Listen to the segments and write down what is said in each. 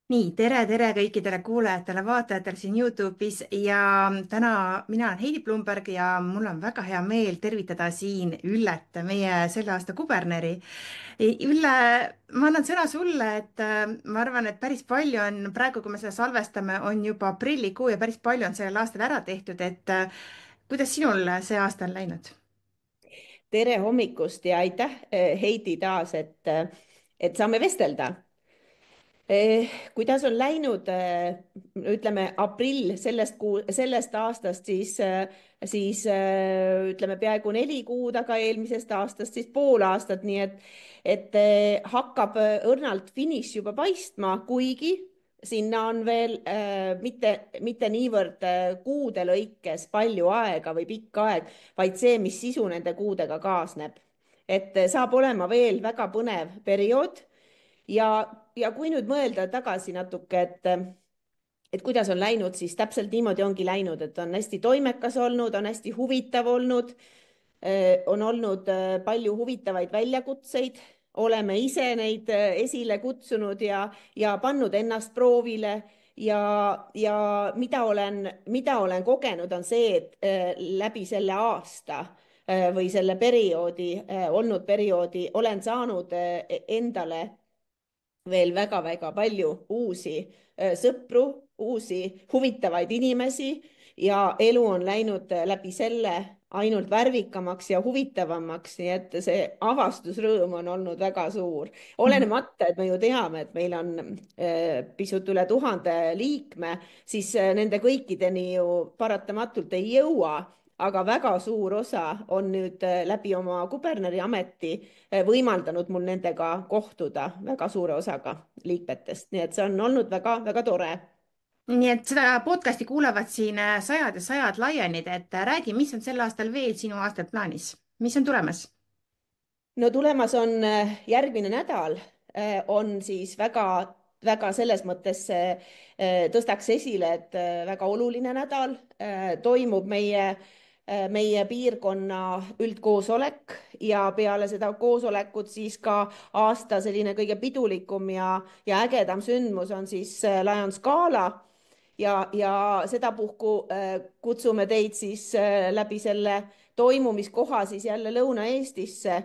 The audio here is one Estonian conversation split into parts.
Tere kõikidele kuulajatele, vaatajatele siin Youtube'is ja täna mina olen Heidi Plumberg ja mul on väga hea meel tervitada siin Üllet, meie selle aasta kuberneri. Ülle, ma annan sõna sulle, et ma arvan, et päris palju on praegu, kui me seda salvestame, on juba aprillikuu ja päris palju on sellel aastal ära tehtud, et kuidas sinul see aasta on läinud? Tere hommikust ja aitäh, Heidi, taas, et saame vestelda. Kuidas on läinud, ütleme, aprill sellest aastast, siis ütleme peaaegu 4 kuud, aga eelmisest aastast siis pool aastat, nii et hakkab õrnalt finiš juba paistma, kuigi sinna on veel mitte niivõrd kuude lõikes palju aega või pikk aeg, vaid see, mis sisu nende kuudega kaasneb. Et saab olema veel väga põnev periood ja, ja kui nüüd mõelda tagasi natuke, et kuidas on läinud, siis täpselt niimoodi ongi läinud, et on hästi toimekas olnud, on hästi huvitav olnud, on olnud palju huvitavaid väljakutseid, oleme ise neid esile kutsunud ja pannud ennast proovile ja mida olen kogenud, on see, et läbi selle aasta või selle perioodi, olnud perioodi, olen saanud endale veel väga-väga palju uusi sõpru, uusi huvitavaid inimesi ja elu on läinud läbi selle ainult värvikamaks ja huvitavamaks, nii et see avastusrõõm on olnud väga suur. Olenemata, et me ju teame, et meil on pisut üle 1000 liikme, siis nende kõikideni ju paratamatult ei jõua, aga väga suur osa on nüüd läbi oma kuberneri ameti võimaldanud mul nendega kohtuda, väga suure osaga liikmetest, nii et see on olnud väga-väga tore. Nii et seda podcasti kuulavad siin sajad ja sajad laienid, et räägi, mis on sel aastal veel sinu aastal plaanis, mis on tulemas? No tulemas on järgmine nädal, on siis väga selles mõttes tõstaks esile, et väga oluline nädal, toimub meie piirkonna üldkoosolek ja peale seda koosolekut siis ka aasta selline kõige pidulikum ja ägedam sündmus on siis Lions Gala ja sedapuhku kutsume teid siis läbi selle toimumiskoha siis jälle Lõuna-Eestisse.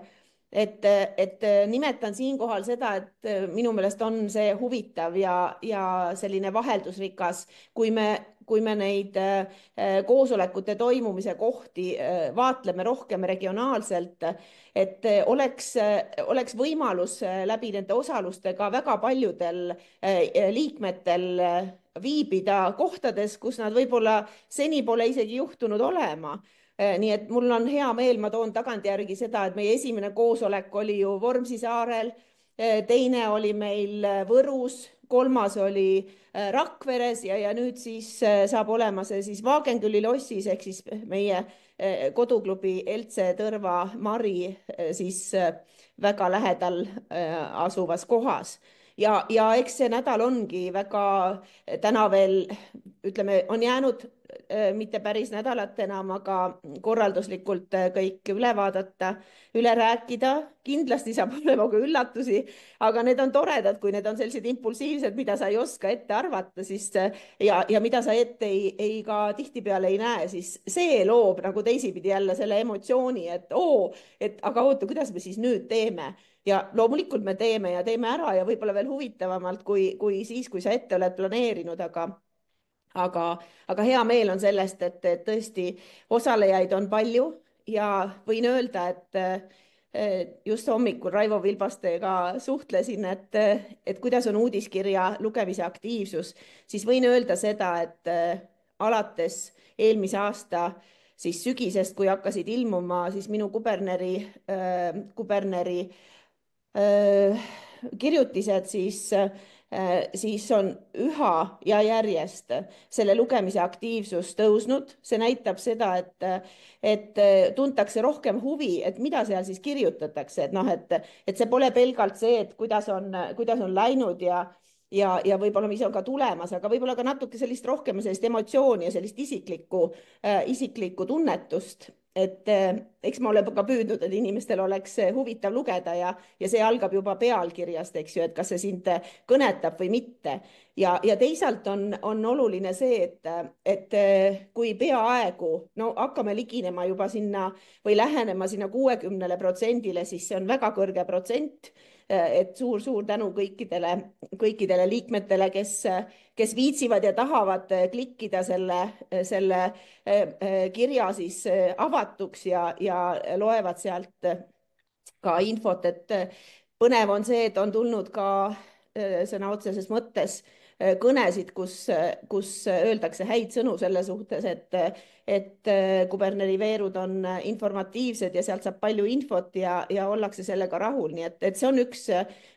et nimetan siinkohal seda, et minu meelest on see huvitav ja selline vaheldusrikas, kui me neid koosolekute toimumise kohti vaatleme rohkem regionaalselt, et oleks võimalus läbi nende osalustega väga paljudel liikmetel viibida kohtades, kus nad võib-olla seni pole isegi juhtunud olema. Nii et mul on hea meel, ma toon tagantjärgi seda, et meie esimene koosolek oli ju Vormsi saarel, teine oli meil Võrus, kolmas oli Rakveres ja nüüd siis saab olema see siis Vaagenküli lossis ehk siis meie koduklubi Eltse Tõrva Mari siis väga lähedal asuvas kohas. Ja eks see nädal ongi väga, täna veel ütleme, on jäänud mitte päris nädalat enam, aga korralduslikult kõik üle vaadata, üle rääkida. Kindlasti saab olema ka üllatusi, aga need on toredad, kui need on sellised impulsiivsed, mida sa ei oska ette arvata, siis ja mida sa ette ei ka tihtipeale ei näe, siis see loob nagu teisipidi jälle selle emotsiooni, et et aga oota, kuidas me siis nüüd teeme ja loomulikult me teeme ja teeme ära ja võib-olla veel huvitavamalt kui siis, kui sa ette oled planeerinud, aga, aga hea meel on sellest, et tõesti osalejaid on palju ja võin öelda, et just hommikul Raivo Vilbastega suhtlesin, et kuidas on uudiskirja lugemise aktiivsus, siis võin öelda seda, et alates eelmise aasta siis sügisest, kui hakkasid ilmuma siis minu kuberneri kirjutised, siis on üha ja järjest selle lugemise aktiivsus tõusnud. See näitab seda, et tuntakse rohkem huvi, et mida seal siis kirjutatakse, et noh, et see pole pelgalt see, et kuidas on läinud ja võib-olla mis on ka tulemas, aga võib-olla ka natuke sellist rohkem sellist emotsiooni ja sellist isiklikku tunnetust eks ma olen ka püüdnud, et inimestel oleks huvitav lugeda ja see algab juba pealkirjast, eks ju, et kas see sind kõnetab või mitte. Ja teisalt on oluline see, et kui peaaegu, no hakkame liginema juba sinna või lähenema sinna 60%-le, siis see on väga kõrge protsent. Et suur-suur tänu kõikidele liikmetele, kes viitsivad ja tahavad klikkida selle kirja siis avatuks ja loevad sealt ka infot, et põnev on see, et on tulnud ka sõna otseses mõttes kõnesid, kus öeldakse häid sõnu selle suhtes, et kuberneriveerud on informatiivsed ja sealt saab palju infot ja ollakse sellega rahul. Nii et see on üks,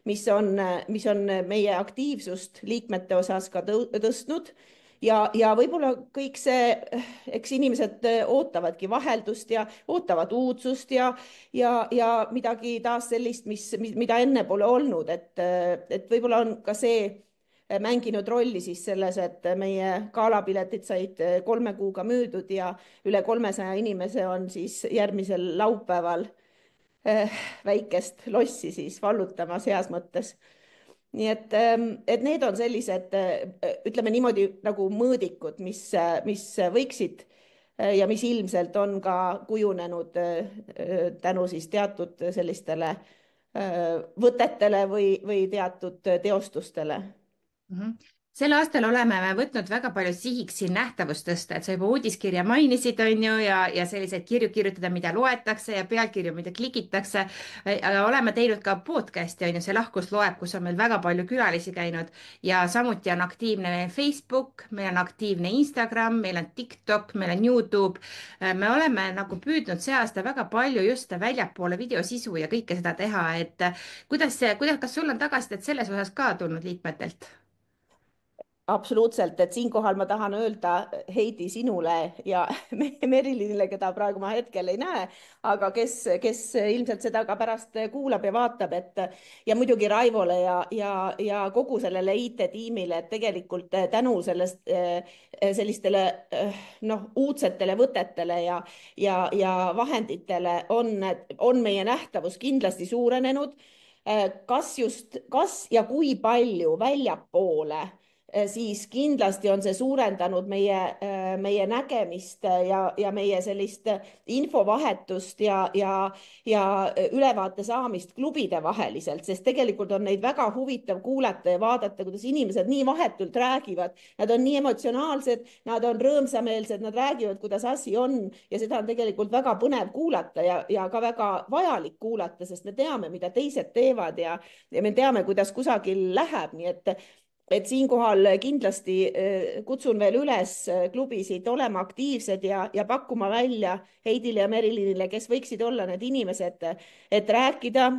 mis on meie aktiivsust liikmete osas ka tõstnud. Ja võib-olla kõik see, eks inimesed ootavadki vaheldust ja ootavad uudsust ja midagi taas sellist, mida enne pole olnud, et võib-olla on ka see mänginud rolli siis selles, et meie galapiletid said 3 kuuga müüdud ja üle 300 inimese on siis järgmisel laupäeval väikest lossi siis vallutamas heas mõttes. Nii et need on sellised, ütleme niimoodi nagu mõõdikud, mis võiksid ja mis ilmselt on ka kujunenud tänu siis teatud sellistele võtetele või teatud teostustele. Sel aastal oleme me võtnud väga palju sihiks siin nähtavust tõsta, et sa juba uudiskirja mainisid, on ju, ja selliseid kirju kirjutada, mida loetakse ja pealkirju, mida klikitakse. Oleme teinud ka podcast'i, on ju, see Lahkus loeb, kus on meil väga palju külalisi käinud ja samuti on aktiivne Facebook, meil on aktiivne Instagram, meil on TikTok, meil on YouTube. Me oleme nagu püüdnud see aasta väga palju just väljapoole videosisu ja kõike seda teha, et kas sul on tagasisidet selles osas ka tulnud liikmetelt? Absoluutselt, et siinkohal ma tahan öelda Heidi sinule ja Merilinile, keda praegu ma hetkel ei näe, aga kes ilmselt seda ka pärast kuulab ja vaatab, ja muidugi Raivole ja kogu sellele IT-tiimile, et tegelikult tänu sellistele uudsetele võtetele ja vahenditele on meie nähtavus kindlasti suurenenud. Kas ja kui palju väljapoole, siis kindlasti on see suurendanud meie nägemist ja meie sellist infovahetust ja ülevaate saamist klubide vaheliselt, sest tegelikult on neid väga huvitav kuulata ja vaadata, kuidas inimesed nii vahetult räägivad. Nad on nii emotsionaalsed, nad on rõõmsameelsed, nad räägivad, kuidas asi on ja seda on tegelikult väga põnev kuulata ja ka väga vajalik kuulata, sest me teame, mida teised teevad ja me teame, kuidas kusagil läheb, nii et siinkohal kindlasti kutsun veel üles klubisid olema aktiivsed ja pakkuma välja Heidile ja Merilinile, kes võiksid olla need inimesed, et rääkida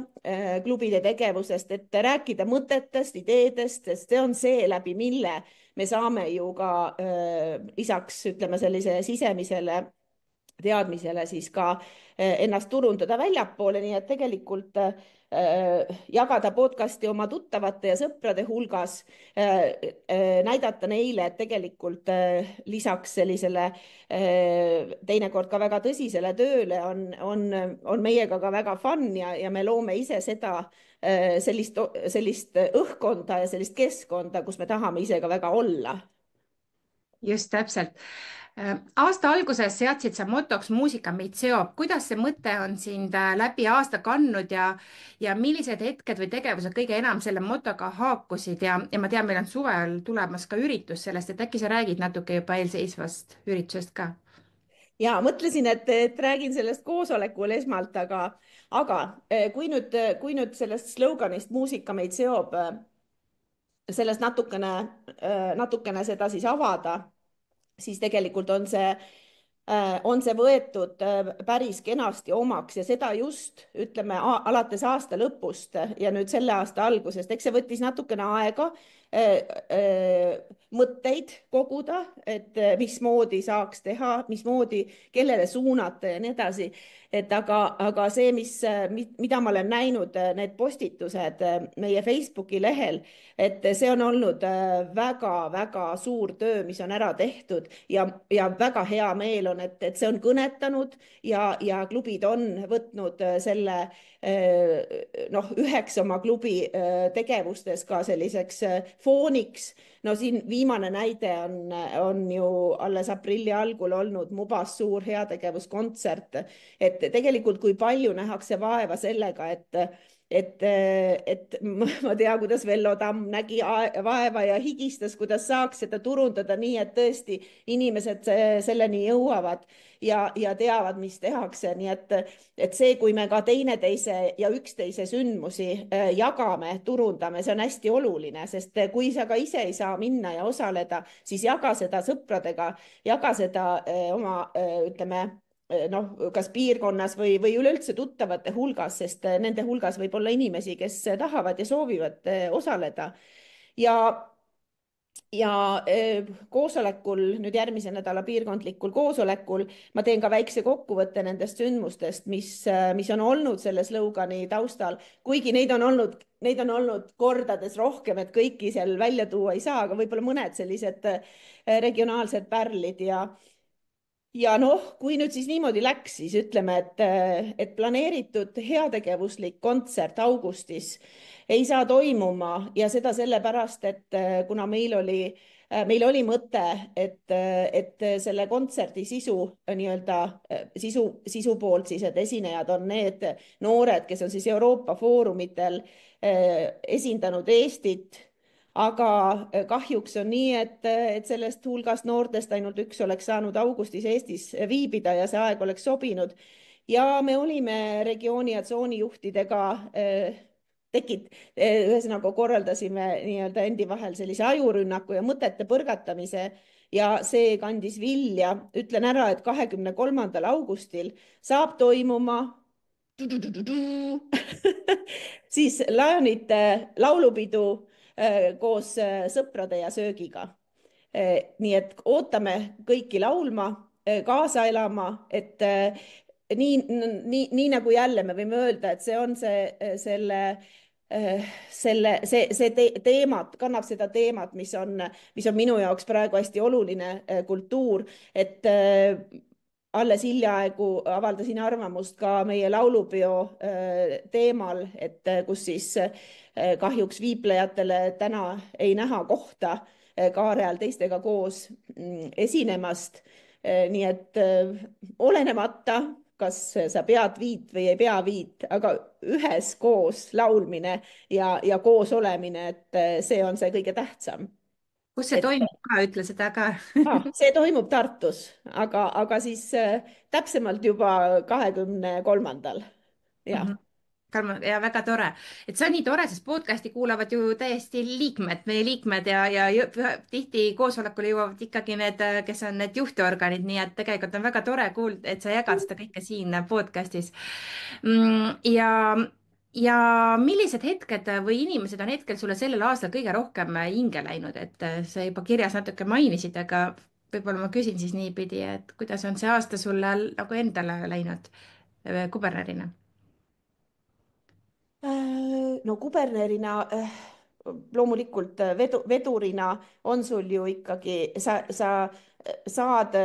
klubide tegevusest, et rääkida mõtetest, ideedest, sest see on see, läbi mille me saame ju ka lisaks, ütleme, sellise sisemisele teadmisele siis ka ennast turundada väljapoole, nii et tegelikult jagada podcasti oma tuttavate ja sõprade hulgas, näidata neile, et tegelikult lisaks sellisele teinekord ka väga tõsisele tööle on meiega ka väga fun ja me loome ise seda sellist õhkkonda ja sellist keskkonda, kus me tahame ise ka väga olla. Just täpselt. Aasta alguses seadsid sa motoks muusika meid seob. Kuidas see mõte on sind läbi aasta kandnud ja millised hetked või tegevused kõige enam selle motoga haakusid ja ma tean, meil on suvel tulemas ka üritus sellest, et äkki sa räägid natuke juba eelseisvast üritusest ka? Ja mõtlesin, et räägin sellest koosolekul esmalt, aga kui nüüd sellest sloganist muusika meid seob, sellest natukene seda siis avada, siis tegelikult on see võetud päris kenasti omaks ja seda just, ütleme, alates aasta lõpust ja nüüd selle aasta algusest. Eks see võttis natukene aega mõtteid koguda, et mismoodi saaks teha, mismoodi, kellele suunata ja nii edasi. Aga see, mida ma olen näinud, need postitused meie Facebooki lehel, et see on olnud väga-väga suur töö, mis on ära tehtud ja väga hea meel on, et see on kõnetanud ja klubid on võtnud selle noh, üheks oma klubi tegevustes ka selliseks fooniks. No siin viimane näide on ju alles aprilli algul olnud Mubas suur heategevuskontsert, et tegelikult kui palju nähakse vaeva sellega, et ma tean, kuidas Vello Tamm nägi vaeva ja higistas, kuidas saaks seda turundada nii, et tõesti inimesed selleni jõuavad ja teavad, mis tehakse. Nii et see, kui me ka teineteise ja üksteise sündmusi jagame, turundame, see on hästi oluline, sest kui sa ka ise ei saa minna ja osaleda, siis jaga seda sõpradega, jaga seda oma, ütleme, noh, kas piirkonnas või üleüldse tuttavate hulgas, sest nende hulgas võib olla inimesi, kes tahavad ja soovivad osaleda. Ja koosolekul, nüüd järgmise nädala piirkondlikul koosolekul ma teen ka väikse kokkuvõtte nendest sündmustest, mis on olnud selle slogani taustal, kuigi neid on olnud kordades rohkem, et kõiki seal välja tuua ei saa, aga võib-olla mõned sellised regionaalsed pärlid ja noh, kui nüüd siis niimoodi läks, siis ütleme, et planeeritud heategevuslik kontsert augustis ei saa toimuma ja seda sellepärast, et kuna meil oli mõte, et selle kontserdi sisu nii-öelda sisu poolt siis, et esinejad on need noored, kes on siis Euroopa foorumitel esindanud Eestit, aga kahjuks on nii, et sellest hulgast noortest ainult üks oleks saanud augustis Eestis viibida ja see aeg oleks sobinud. Ja me olime regiooni ja tsoonijuhtidega ühesõnaga korraldasime nii-öelda endi vahel sellise ajurünnaku ja mõtete põrgatamise ja see kandis vilja. Ütlen ära, et 23. augustil saab toimuma siis Lionite laulupidu koos sõprade ja söögiga. Nii et ootame kõiki laulma, kaasa elama, et nii nagu jälle me võime öelda, et see on see teemat, kannab seda teemat, mis on minu jaoks praegu hästi oluline kultuur, et alles hiljaaegu avaldasin arvamust ka meie laulupeo teemal, et kus siis kahjuks viiplejatele täna ei näha kohta kaare all teistega koos esinemast. Nii et olenemata, kas sa pead viit või ei pea viit, aga üheskoos laulmine ja koos olemine, et see on see kõige tähtsam. kus see toimub ka, ütle seda ka. See toimub Tartus, aga siis täpsemalt juba 23. jah. Ja väga tore, et see on nii tore, sest podcasti kuulavad ju täiesti meie liikmed ja tihti koosolekule jõuavad ikkagi need, kes on need juhtorganid, nii et tegelikult on väga tore kuulda, et sa jagad seda kõike siin podcastis. Ja millised hetked või inimesed on hetkel sulle sellel aastal kõige rohkem hinge läinud, et sa juba kirjas natuke mainisid, aga võib-olla ma küsin siis niipidi, et kuidas on see aasta sulle nagu endale läinud kubernerina? No kubernerina loomulikult vedurina on sul ju ikkagi, sa saad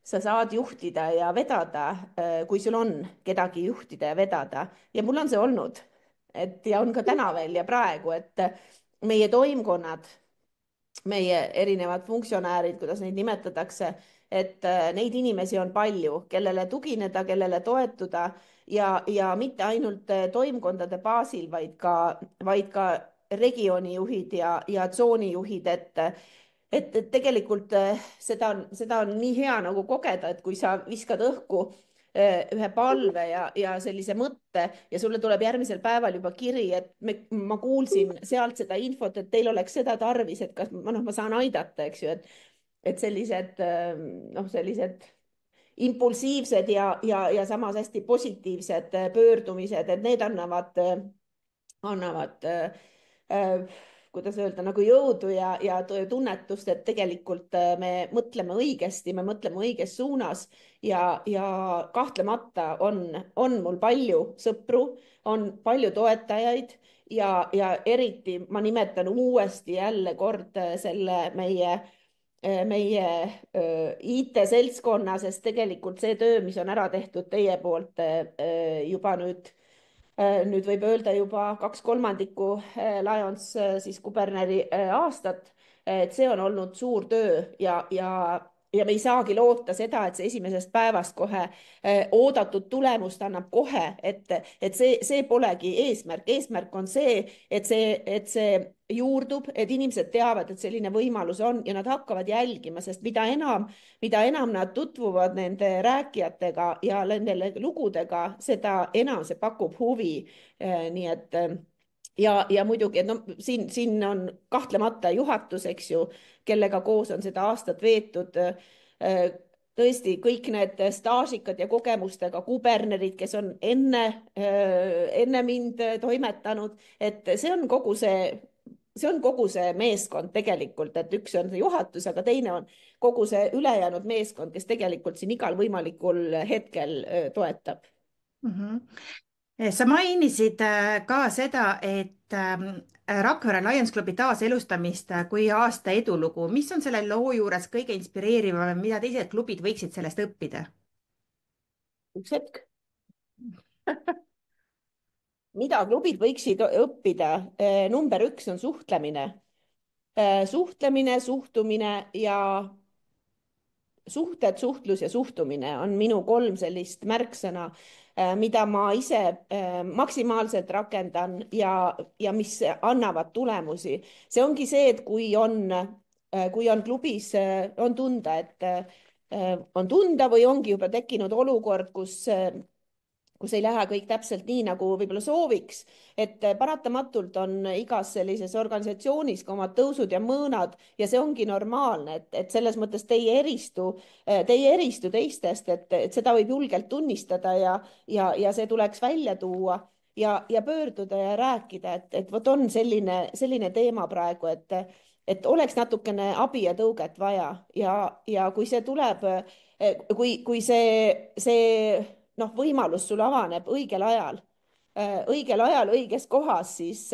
sa saad juhtida ja vedada, kui sul on kedagi juhtida ja vedada ja mul on see olnud, et ja on ka täna veel ja praegu, et meie toimkonnad, meie erinevad funktsionäärid, kuidas neid nimetatakse, et neid inimesi on palju, kellele tugineda, kellele toetuda ja mitte ainult toimkondade baasil, vaid ka regioonijuhid ja tsoonijuhid, et tegelikult seda on nii hea nagu kogeda, et kui sa viskad õhku ühe palve ja sellise mõtte ja sulle tuleb järgmisel päeval juba kiri, et ma kuulsin sealt seda infot, et teil oleks seda tarvis, et kas ma saan aidata, eks ju, et sellised sellised impulsiivsed ja samas hästi positiivsed pöördumised, et need annavad kuidas öelda, nagu jõudu ja tunnetust, et tegelikult me mõtleme õigesti, me mõtleme õiges suunas ja kahtlemata on mul palju sõpru, on palju toetajaid ja eriti ma nimetan uuesti jälle kord selle meie meie IT-seltskonna, sest tegelikult see töö, mis on ära tehtud teie poolt juba nüüd võib öelda juba 2/3 Lions siis kuberneri aastat, et see on olnud suur töö ja me ei saagi loota seda, et see esimesest päevast kohe oodatud tulemust annab kohe, et see polegi eesmärk. Eesmärk on see, et see juurdub, et inimesed teavad, et selline võimalus on ja nad hakkavad jälgima, sest mida enam nad tutvuvad nende rääkijatega ja nende lugudega, seda enam see pakub huvi. Nii et ja muidugi, et no siin on kahtlemata juhatus, eks ju, kellega koos on seda aastat veetud. Tõesti, kõik need staažikad ja kogemustega kubernerid, kes on enne mind toimetanud, et see on kogu see meeskond tegelikult, et üks on see juhatus, aga teine on kogu see ülejäänud meeskond, kes tegelikult siin igal võimalikul hetkel toetab. Mhm. Sa mainisid ka seda, et Rakvere Lions Klubi taaselustamist kui aasta edulugu. Mis on selle loo juures kõige inspireerivam, mida teised klubid võiksid sellest õppida? Üks hetk. Mida klubid võiksid õppida? Number 1 on suhtlemine. Suhtlemine, suhtumine ja suhted, suhtlus ja suhtumine on minu 3 sellist märksõna, mida ma ise maksimaalselt rakendan ja mis annavad tulemusi. See ongi see, et kui on klubis, on tunda, on tunda või ongi juba tekkinud olukord, kus ei lähe kõik täpselt nii, nagu võib-olla sooviks, et paratamatult on igas sellises organisatsioonis ka omad tõusud ja mõõnad ja see ongi normaalne, et selles mõttes teie eristu teistest, et seda võib julgelt tunnistada ja see tuleks välja tuua ja pöörduda ja rääkida, et vot on selline teema praegu, et oleks natukene abi ja tõuget vaja ja kui see tuleb, kui see noh, võimalus sul avaneb õigel ajal õiges kohas, siis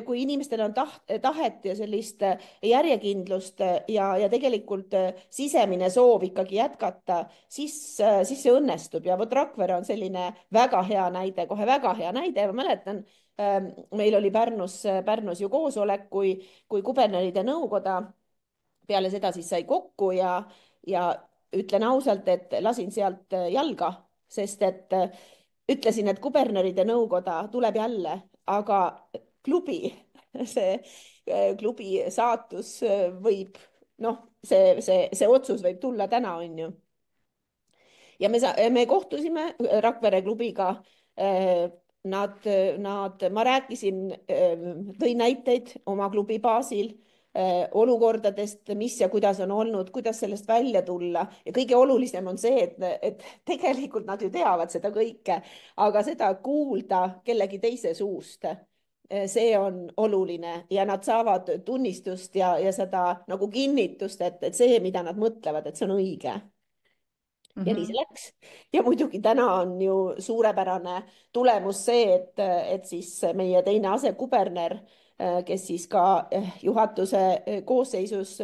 kui inimestel on tahet ja sellist järjekindlust ja tegelikult sisemine soov ikkagi jätkata, siis see õnnestub ja vot Rakvere on selline väga hea näide, kohe väga hea näide. Ma mäletan, meil oli Pärnus ju koosolek, kui kuberneride nõukoda peale seda siis sai kokku ja ütlen ausalt, et lasin sealt jalga, sest et ütlesin, et kuberneride nõukoda tuleb jälle, aga klubi, see klubi saatus võib, noh, see otsus võib tulla täna, on ju. Ja me kohtusime Rakvere klubiga. Ma rääkisin, tõin näiteid oma klubi baasil olukordadest, mis ja kuidas on olnud, kuidas sellest välja tulla ja kõige olulisem on see, et tegelikult nad ju teavad seda kõike, aga seda kuulda kellegi teise suust, see on oluline ja nad saavad tunnistust ja seda nagu kinnitust, et see, mida nad mõtlevad, et see on õige. Ja nii see läks. Ja muidugi täna on ju suurepärane tulemus see, et siis meie teine asekuberner, kes siis ka juhatuse koosseisus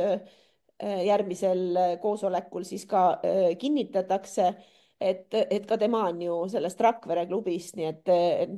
järgmisel koosolekul siis ka kinnitatakse, et ka tema on ju sellest Rakvere klubist, nii et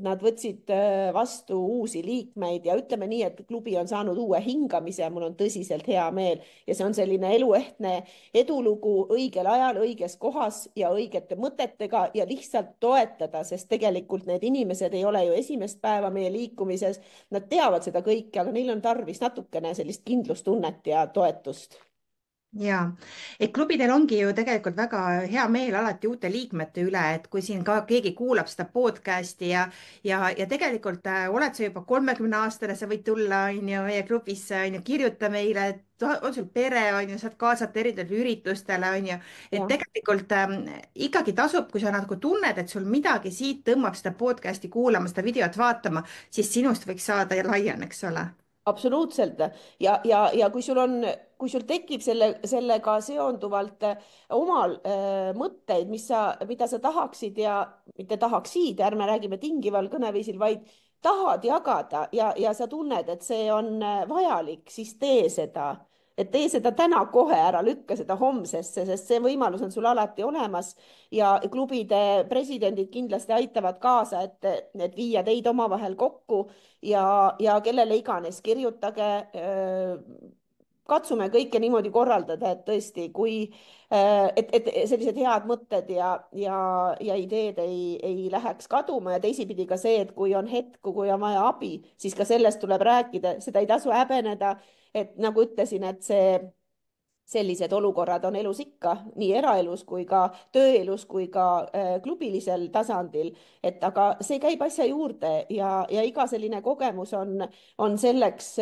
nad võtsid vastu uusi liikmeid ja ütleme nii, et klubi on saanud uue hingamise ja mul on tõsiselt hea meel ja see on selline eluehtne edulugu õigel ajal, õiges kohas ja õigete mõtetega ja lihtsalt toetada, sest tegelikult need inimesed ei ole ju esimest päeva meie liikumises, nad teavad seda kõike, aga neil on tarvis natukene sellist kindlustunnet ja toetust. Ja, et klubidel ongi ju tegelikult väga hea meel alati uute liikmete üle, et kui siin ka keegi kuulab seda podcast'i ja tegelikult oled sa juba 30-aastane, sa võid tulla, on ju, meie klubisse, on ju, kirjuta meile, on sul pere, on ju, saad kaasata erinevatele üritustele, on ju, et tegelikult ikkagi tasub, kui sa nagu tunned, et sul midagi siit tõmbab seda podcast'i kuulama, seda videot vaatama, siis sinust võiks saada Lion, eks ole. Absoluutselt ja kui sul tekib sellega seonduvalt omal mõtteid, mida sa tahaksid ja mitte tahaksid, ärme räägime tingival kõneviisil, vaid tahad jagada ja sa tunned, et see on vajalik, siis tee seda. et tee seda täna kohe, ära lükka seda homsesse, sest see võimalus on sul alati olemas ja klubide presidendid kindlasti aitavad kaasa, et viia teid omavahel kokku ja kellele iganes kirjutage. Katsume kõike niimoodi korraldada, et tõesti, et sellised head mõtted ja ideed ei läheks kaduma ja teisipidi ka see, et kui on hetk, kui on vaja abi, siis ka sellest tuleb rääkida, seda ei tasu häbeneda, et nagu ütlesin, et sellised olukorrad on elus ikka, nii eraelus kui ka tööelus kui ka klubilisel tasandil, et aga see käib asja juurde ja iga selline kogemus on selleks,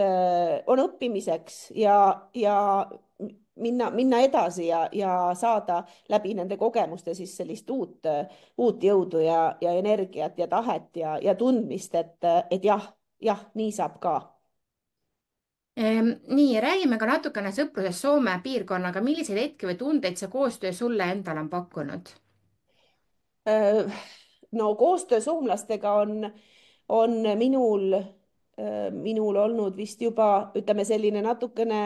on õppimiseks ja minna edasi ja saada läbi nende kogemuste siis sellist uut jõudu ja energiat ja tahet ja tundmist, et jah, nii saab ka. Nii, räägime ka natukene sõprusest Soome piirkonnaga. Milliseid hetki või tundeid see koostöö sulle endale on pakkunud? Äh, no koostöö soomlastega on minul olnud vist juba, ütleme, selline natukene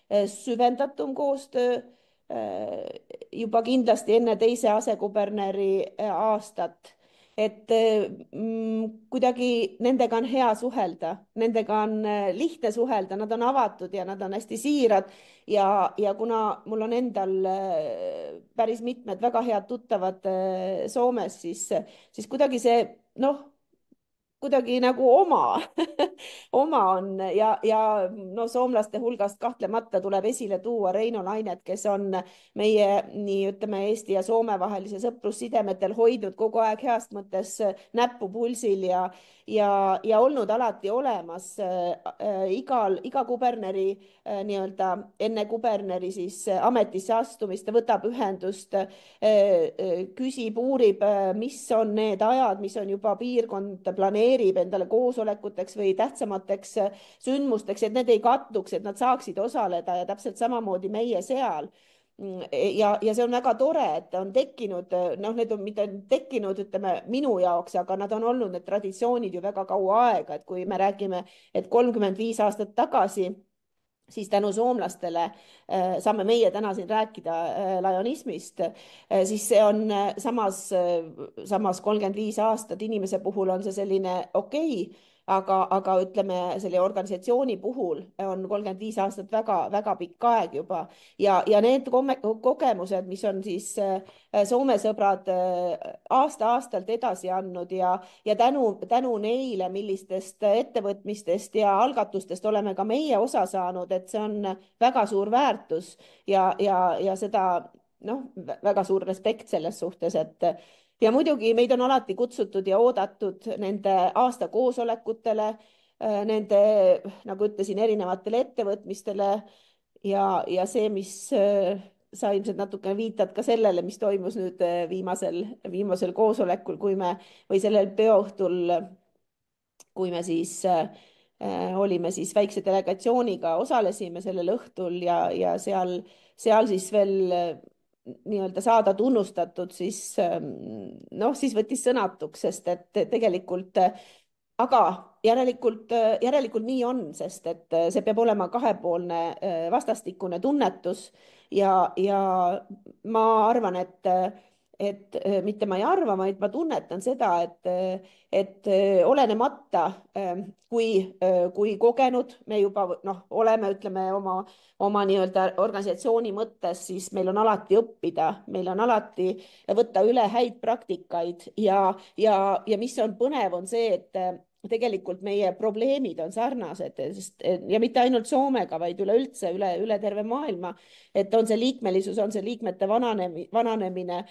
süvendatum koostöö juba kindlasti enne teise asekuberneri aastat. Et kuidagi nendega on hea suhelda, nendega on lihtne suhelda, nad on avatud ja nad on hästi siirad ja kuna mul on endal päris mitmed väga head tuttavad Soomes, siis kuidagi see noh, kuidagi nagu oma oma on ja no soomlaste hulgast kahtlemata tuleb esile tuua Reino Lainet, kes on meie nii ütleme Eesti ja Soome vahelise sõprussidemetel hoidnud kogu aeg heast mõttes näppu pulsil ja olnud alati olemas iga kuberneri nii-öelda enne kuberneri siis ametisse astumist ta võtab ühendust, küsib, uurib, mis on need ajad, mis on juba piirkond planeerib endale koosolekuteks või tähtsamateks sündmusteks, et need ei kattuks, et nad saaksid osaleda ja täpselt samamoodi meie seal ja see on väga tore, et on tekkinud, noh, need on mitte tekkinud, ütleme minu jaoks, aga nad on olnud need traditsioonid ju väga kaua aega, et kui me räägime, et 35 aastat tagasi siis tänu soomlastele saame meie täna siin rääkida lajonismist, siis see on samas 35 aastat inimese puhul on see selline okei, aga ütleme, selle organisatsiooni puhul on 35 aastat väga pikk aeg juba ja need kogemused, mis on siis Soome sõbrad aasta-aastalt edasi andnud ja tänu neile, millistest ettevõtmistest ja algatustest oleme ka meie osa saanud, et see on väga suur väärtus ja seda noh, väga suur respekt selles suhtes, et ja muidugi meid on alati kutsutud ja oodatud nende aastakoosolekutele, nende, nagu ütlesin, erinevatele ettevõtmistele ja see, mis sa ilmselt natuke viitad ka sellele, mis toimus nüüd viimasel koosolekul, või sellel peoõhtul, kui me siis olime siis väikse delegatsiooniga, osalesime sellel õhtul ja seal siis veel nii-öelda saada tunnustatud, siis noh, siis võttis sõnatuks, sest et tegelikult aga järelikult nii on, sest et see peab olema kahepoolne vastastikune tunnetus ja ma arvan, et mitte ma ei arva, vaid ma tunnetan seda, et olenemata kui kogenud me juba noh, oleme, ütleme oma nii-öelda organisatsiooni mõttes, siis meil on alati õppida, meil on alati võtta üle häid praktikaid ja mis on põnev, on see, et tegelikult meie probleemid on sarnased, sest ja mitte ainult Soomega, vaid üleüldse üle terve maailma, et on see liikmelisus, on see liikmete vananemine,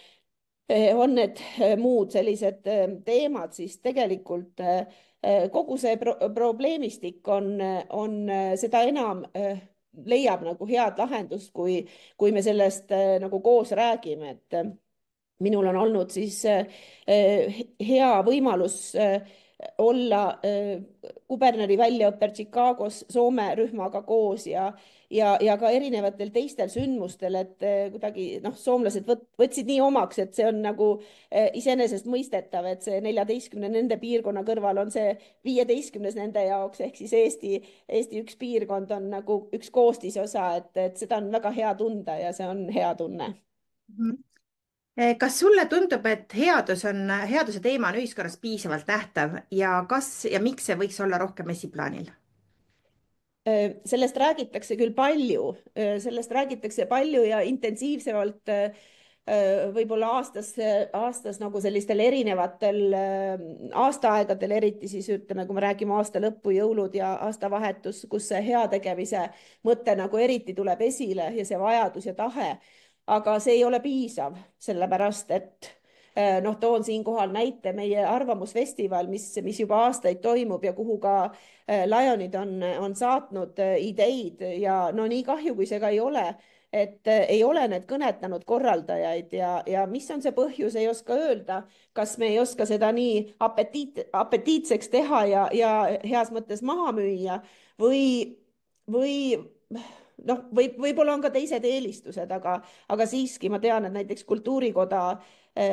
on need muud sellised teemad, siis tegelikult kogu see probleemistik on seda enam leiab nagu head lahendust, kui me sellest nagu koos räägime, et minul on olnud siis hea võimalus olla kuberneri väljaõppel Chicagos Soome rühmaga koos ja ka erinevatel teistel sündmustel, et kuidagi noh, soomlased võtsid nii omaks, et see on nagu iseenesestmõistetav, et see 14 nende piirkonna kõrval on see 15 nende jaoks ehk siis Eesti üks piirkond on nagu üks koostisosa, et seda on väga hea tunda ja see on hea tunne. Kas sulle tundub, et headuse teema on ühiskonnas piisavalt nähtav ja kas ja miks see võiks olla rohkem esiplaanil? Sellest räägitakse küll palju, sellest räägitakse palju ja intensiivsemalt võib-olla aastas nagu sellistel erinevatel aastaaegadel, eriti siis ütleme, kui me räägime aasta lõppu, jõulud ja aastavahetus, kus see heategemise mõte nagu eriti tuleb esile ja see vajadus ja tahe. Aga see ei ole piisav, sellepärast et noh, toon siinkohal näite meie arvamusfestival, mis juba aastaid toimub ja kuhu ka Lionid on saatnud ideid ja no nii kahju, kui see ka ei ole, et ei ole need kõnetanud korraldajaid ja mis on see põhjus, ei oska öelda, kas me ei oska seda nii apetiitseks teha ja heas mõttes maha müüa või noh, võib-olla on ka teised eelistused, aga siiski ma tean, et näiteks Kultuurikoda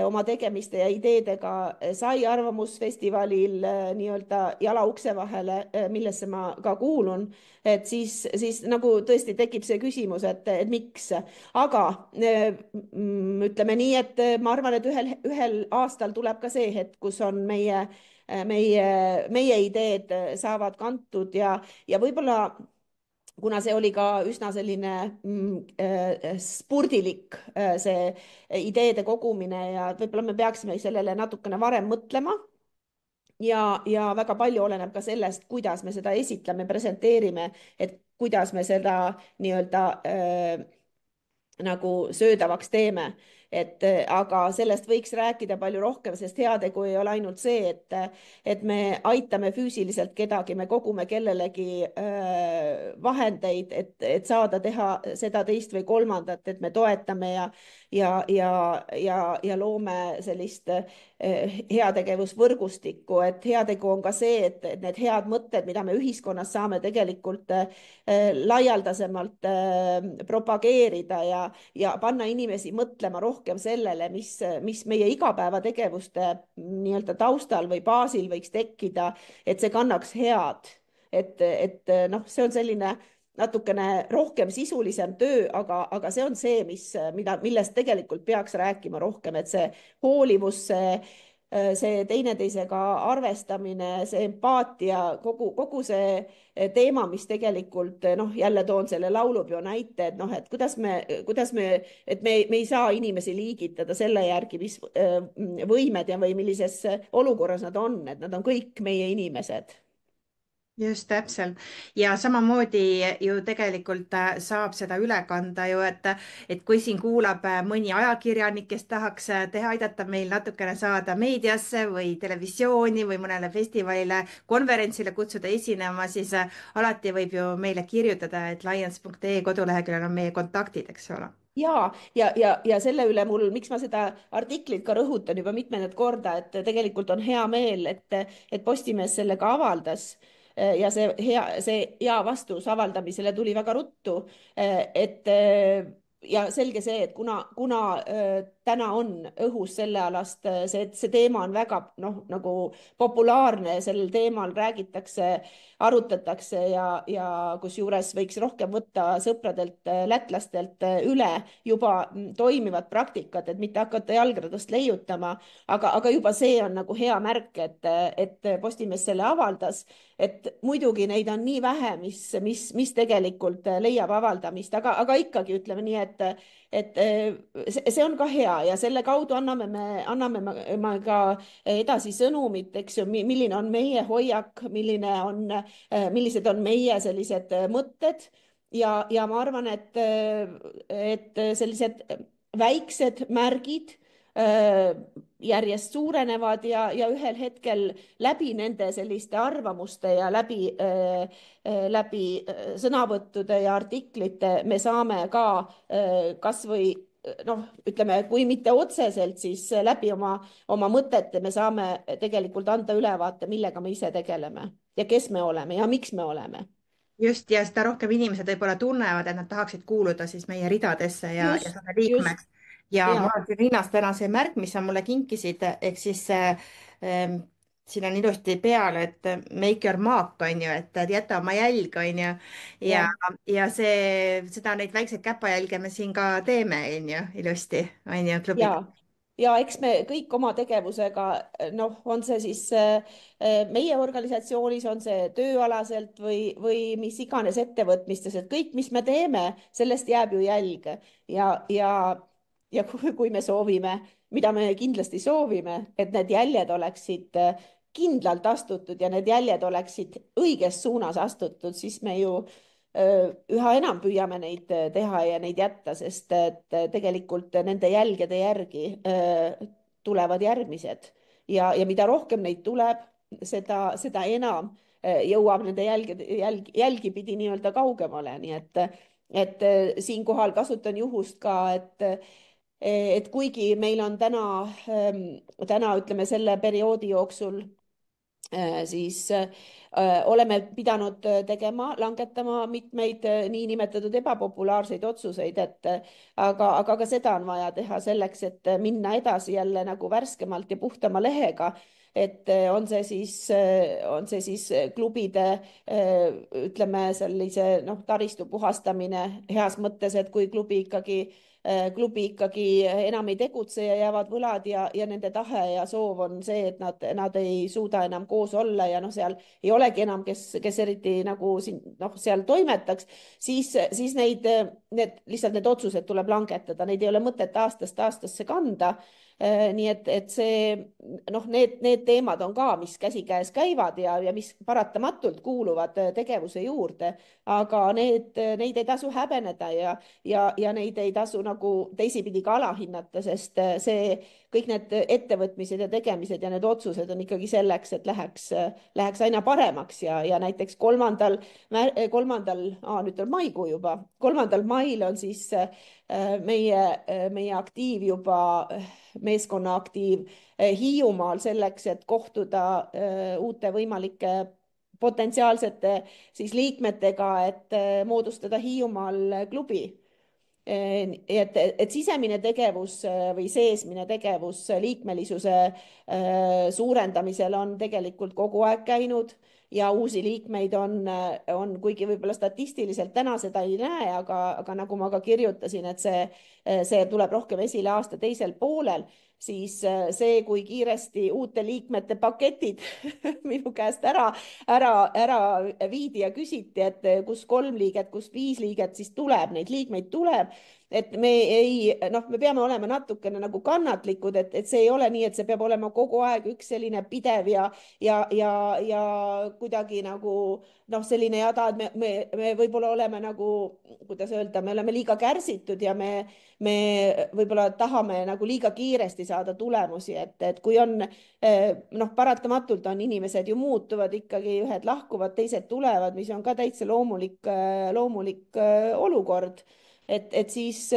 oma tegemiste ja ideedega sai arvamusfestivalil nii-öelda jala ukse vahele, millesse ma ka kuulun, et siis nagu tõesti tekib see küsimus, et miks. Aga ütleme nii, et ma arvan, et ühel aastal tuleb ka see hetk, kus on meie ideed saavad kantud ja võib-olla kuna see oli ka üsna selline spurdilik see ideede kogumine ja võib-olla me peaksime sellele natukene varem mõtlema ja väga palju oleneb ka sellest, kuidas me seda esitleme, presenteerime, et kuidas me seda nii-öelda nagu söödavaks teeme. Aga sellest võiks rääkida palju rohkem, sest heategu ei ole ainult see, et me aitame füüsiliselt kedagi, me kogume kellelegi vahendeid, et saada teha seda, teist või kolmandat, et me toetame ja loome sellist heategevusvõrgustikku, et heategu on ka see, et need head mõtted, mida me ühiskonnas saame tegelikult laialdasemalt propageerida ja panna inimesi mõtlema rohkem sellele, mis meie igapäevategevuste nii-öelda taustal või baasil võiks tekkida, et see kannaks head. Et noh, see on selline natukene rohkem sisulisem töö, aga see on see, millest tegelikult peaks rääkima rohkem, et see hoolivus, see teineteisega arvestamine, see empaatia, kogu see teema, mis tegelikult noh, jälle toon selle laulupeo näite, et noh, et et me ei saa inimesi liigitada selle järgi, mis võimed või millises olukorras nad on, et nad on kõik meie inimesed. Just täpselt ja samamoodi ju tegelikult saab seda üle kanda ju, et kui siin kuulab mõni ajakirjanik, kes tahaks aidata meil natukene saada meediasse või televisiooni või mõnele festivalile, konverentsile kutsuda esinema, siis alati võib ju meile kirjutada, et lions.ee koduleheküljel on meie kontaktid, eks ole. Ja selle üle miks ma seda artiklit ka rõhutan juba mitmendat korda, et tegelikult on hea meel, et Postimees sellega avaldas ja see hea vastus avaldamisele tuli väga ruttu, et ja selge see, et kuna täna on õhus sellealast, see teema on väga noh, nagu populaarne, sellel teemal räägitakse, arutatakse ja kusjuures võiks rohkem võtta sõpradelt, lätlastelt üle juba toimivat praktikat, et mitte hakata jalgratast leiutama, aga juba see on nagu hea märk, et Postimees selle avaldas, et muidugi neid on nii vähe, mis tegelikult leiab avaldamist, aga ikkagi ütleme nii, et see on ka hea ja selle kaudu anname ka edasi sõnumit, eks ju, milline on meie hoiak, millised on meie sellised mõtted ja ma arvan, et sellised väiksed märgid järjest suurenevad ja ühel hetkel läbi nende selliste arvamuste ja läbi sõnavõttude ja artiklite me saame ka kasvõi noh, ütleme, kui mitte otseselt, siis läbi oma mõtete me saame tegelikult anda ülevaate, millega me ise tegeleme ja kes me oleme ja miks me oleme. just, ja seda rohkem inimesed võib-olla tunnevad, et nad tahaksid kuuluda siis meie ridadesse ja just, saada just, liikmeks. Ja ja, mul on siin rinnas täna see märk, mis sa mulle kinkisid, ehk siis siin on ilusti peal, et make your mark on ju, et jäta oma jälg on ju. ja, ja. ja seda, neid väikseid käpajälge me siin ka teeme, on ju, ilusti, on ju, klubi. ja, ja eks me kõik oma tegevusega, noh, on see siis meie organisatsioonis, on see tööalaselt või mis iganes ettevõtmistes, et kõik, mis me teeme, sellest jääb ju jälg ja kui me soovime, mida me kindlasti soovime, et need jäljed oleksid kindlalt astutud ja need jäljed oleksid õiges suunas astutud, siis me ju üha enam püüame neid teha ja neid jätta, sest et tegelikult nende jälgede järgi tulevad järgmised ja mida rohkem neid tuleb, seda enam jõuab nende jälgi pidi nii-öelda kaugemale, nii et siinkohal kasutan juhust ka, et kuigi meil on täna ütleme selle perioodi jooksul siis oleme pidanud langetama mitmeid niinimetatud ebapopulaarseid otsuseid, aga ka seda on vaja teha selleks, et minna edasi jälle nagu värskemalt ja puhtama lehega. Et on see siis klubide ütleme sellise noh, taristu puhastamine heas mõttes, et kui klubi ikkagi enam ei tegutse ja jäävad võlad ja nende tahe ja soov on see, et nad ei suuda enam koos olla ja noh, seal ei olegi enam, kes eriti nagu siin noh, seal toimetaks, siis lihtsalt need otsused tuleb langetada, neid ei ole mõtet aastast aastasse kanda. Nii et see noh, need teemad on ka, mis käsikäes käivad ja mis paratamatult kuuluvad tegevuse juurde, aga neid ei tasu häbeneda ja neid ei tasu nagu teisipidi ka alahinnata, sest kõik need ettevõtmised ja tegemised ja need otsused on ikkagi selleks, et läheks aina paremaks ja näiteks nüüd on maikuu juba, 3. mail on siis meie aktiiv juba, meeskonna aktiiv Hiiumaal selleks, et kohtuda uute võimalike potentsiaalsete siis liikmetega, et moodustada Hiiumaal klubi. Et sisemine tegevus või seesmine tegevus liikmelisuse suurendamisel on tegelikult kogu aeg käinud ja uusi liikmeid kuigi võib-olla statistiliselt täna seda ei näe, aga nagu ma ka kirjutasin, et see tuleb rohkem esile aasta teisel poolel, siis see, kui kiiresti uute liikmete paketid minu käest ära viidi ja küsiti, et kus 3 liiget, kus 5 liiget siis tuleb, neid liikmeid tuleb, et me peame olema natukene nagu kannatlikud, et see ei ole nii, et see peab olema kogu aeg üks selline pidev ja kuidagi nagu noh, selline jada, et me võib-olla oleme nagu, kuidas öelda, me oleme liiga kärsitud ja me võib-olla tahame nagu liiga kiiresti saada tulemusi, et kui on noh, paratamatult on inimesed ju muutuvad ikkagi, ühed lahkuvad, teised tulevad, mis on ka täitsa loomulik olukord, et siis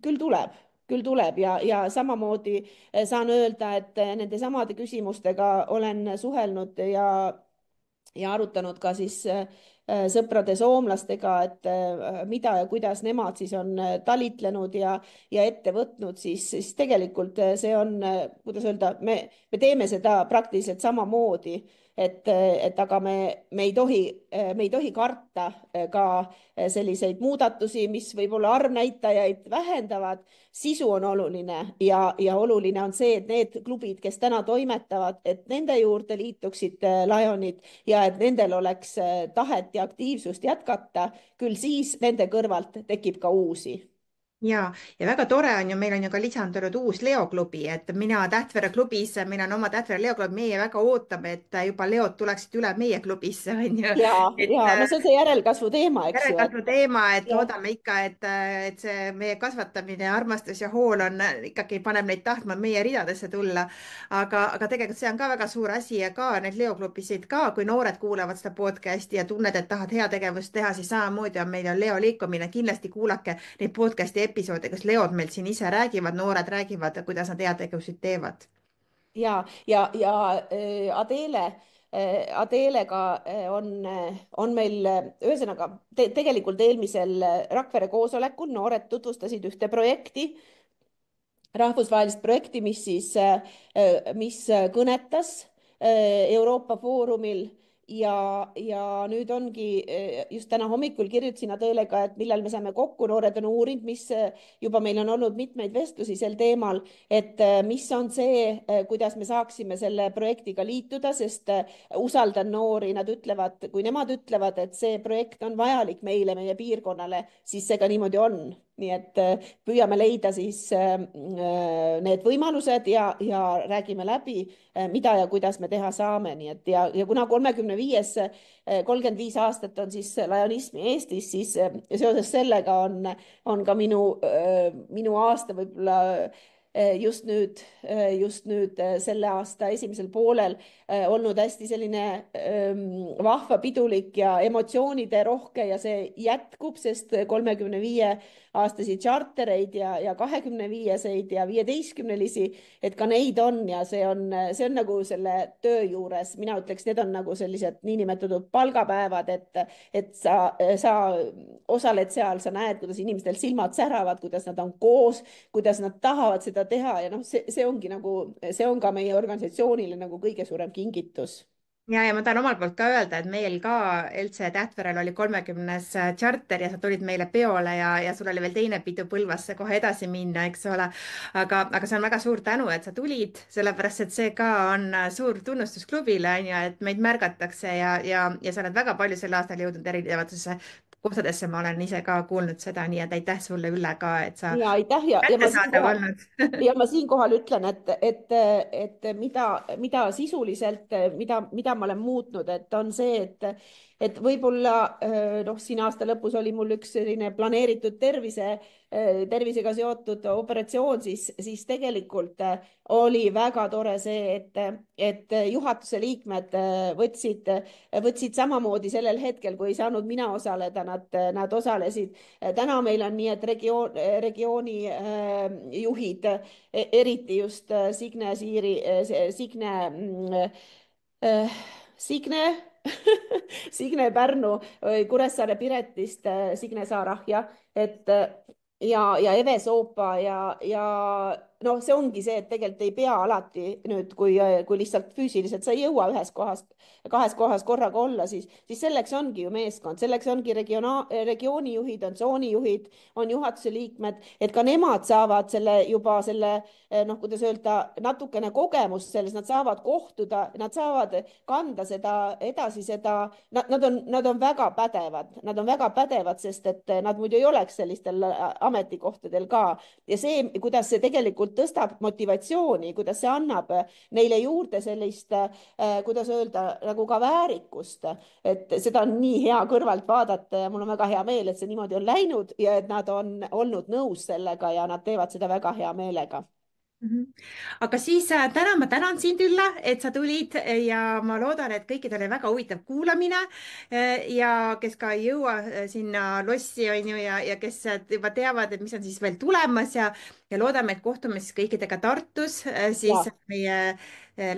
küll tuleb ja samamoodi saan öelda, et nende samade küsimustega olen suhelnud ja arutanud ka siis sõprade soomlastega, et mida ja kuidas nemad siis on talitlenud ja ette võtnud, siis tegelikult see on, kuidas öelda, me teeme seda praktiliselt samamoodi, et aga me ei tohi karta ka selliseid muudatusi, mis võib-olla arvnäitajaid vähendavad. Sisu on oluline ja oluline on see, et need klubid, kes täna toimetavad, et nende juurde liituksid Lionid ja et nendel oleks tahet ja aktiivsust jätkata, küll siis nende kõrvalt tekib ka uusi. Ja väga tore on ju, meil on ju ka lisandunud uus Leo klubi, et mina Tähtvere klubis, meil on oma Tähtvere Leo klubi, meie väga ootame, et juba Leod tuleksid üle meie klubisse, on ju. et No see on see järelkasvu teema, eks ju, järelkasvu teema, et ja, loodame ikka, et see meie kasvatamine, armastus ja hool on ikkagi paneb neid tahtma meie ridadesse tulla. aga tegelikult see on ka väga suur asi ja ka need Leo klubisid ka, kui noored kuulavad seda podcast'i ja tunned, et tahad heategevust teha, siis samamoodi on meil ju Leo liikumine, kindlasti kuulake neid podcast'i episoode, kus leod meil siin ise räägivad, noored räägivad, kuidas nad heategevusi teevad. Adele, Adelega on meil ühesõnaga tegelikult eelmisel Rakvere koosolekul noored tutvustasid ühte projekti, rahvusvahelist projekti, mis kõnetas Euroopa Foorumil ja nüüd ongi just täna hommikul kirjutasin Adele-ga, et millal me saame kokku, noored on uurinud, mis juba meil on olnud mitmeid vestlusi sel teemal, et mis on see, kuidas me saaksime selle projektiga liituda, sest usaldan noori, nad ütlevad, kui nemad ütlevad, et see projekt on vajalik meile, meie piirkonnale, siis see ka niimoodi on. Nii et püüame leida siis need võimalused ja räägime läbi, mida ja kuidas me teha saame. Nii et ja kuna 35 aastat on siis lajonismi Eestis, siis seoses sellega on ka minu aasta võib-olla just nüüd selle aasta esimesel poolel olnud hästi selline vahva, pidulik ja emotsioonide rohke ja see jätkub, sest 35-aastaseid chartereid ja 25-seid ja 15-lisi, et ka neid on ja see on nagu selle töö juures, mina ütleks, need on nagu sellised niinimetatud palgapäevad, et sa osaled seal, sa näed, kuidas inimestel silmad säravad, kuidas nad on koos, kuidas nad tahavad seda teha ja noh, see ongi nagu, see on ka meie organisatsioonile nagu kõige suurem kingitus. Ja ma tahan omalt poolt ka öelda, et meil ka LC Tähtverel oli 30. tšarter ja sa tulid meile peole ja sul oli veel teine pidu Põlvasse kohe edasi minna, eks ole. aga see on väga suur tänu, et sa tulid, sellepärast et see ka on suur tunnustus klubile, on ju, et meid märgatakse ja sa oled väga palju sel aastal jõudnud erinevatesse kohtadesse, ma olen ise ka kuulnud seda, nii et aitäh sulle, Ülle, ka, et sa ja aitäh kättesaadav olnud. ja ma siinkohal ütlen, et mida sisuliselt, mida ma olen muutnud, et on see, et võib-olla noh, siin aasta lõpus oli mul üks selline planeeritud tervisega seotud operatsioon, siis tegelikult oli väga tore see, et juhatuse liikmed võtsid samamoodi sellel hetkel, kui ei saanud mina osaleda, nad osalesid. täna meil on nii, et regiooni juhid, eriti just Signe Siiri, Signe Signe Pärnu, Kuressaare Piretist, Signe Saarah, jah, et ja Eve Soopa ja noh, see ongi see, et tegelikult ei pea alati nüüd, kui lihtsalt füüsiliselt sa ei jõua kahes kohas korraga olla, siis selleks ongi ju meeskond, selleks ongi regioonijuhid, on tsoonijuhid, on juhatuse liikmed, et ka nemad saavad noh, kuidas öelda, natukene kogemust selles, nad saavad kohtuda, nad saavad kanda nad on väga pädevad, sest et nad muidu ei oleks sellistel ametikohtadel ka ja see, kuidas see tegelikult tõstab motivatsiooni, kuidas see annab neile juurde sellist, kuidas öelda, nagu ka väärikust, et seda on nii hea kõrvalt vaadata ja mul on väga hea meel, et see niimoodi on läinud ja et nad on olnud nõus sellega ja nad teevad seda väga hea meelega. Aga siis täna ma tänan sind, Ülle, et sa tulid ja ma loodan, et kõikidel oli väga huvitav kuulamine ja kes ka ei jõua sinna lossi, on ju, ja kes juba teavad, et mis on siis veel tulemas ja loodame, et kohtume siis kõikidega Tartus siis Ja, meie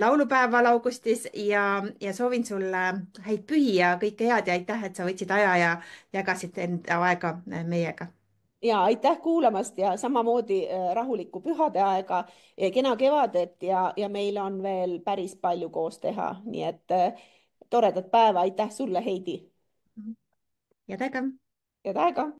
laulupäeval augustis ja soovin sulle häid pühi ja kõike head ja aitäh, et sa võtsid aja ja jagasid enda aega meiega. ja aitäh kuulamast ja samamoodi rahulikku pühade aega, kena kevadet ja meil on veel päris palju koos teha, nii et toredat päeva, aitäh sulle, Heidi. Head aega! head aega.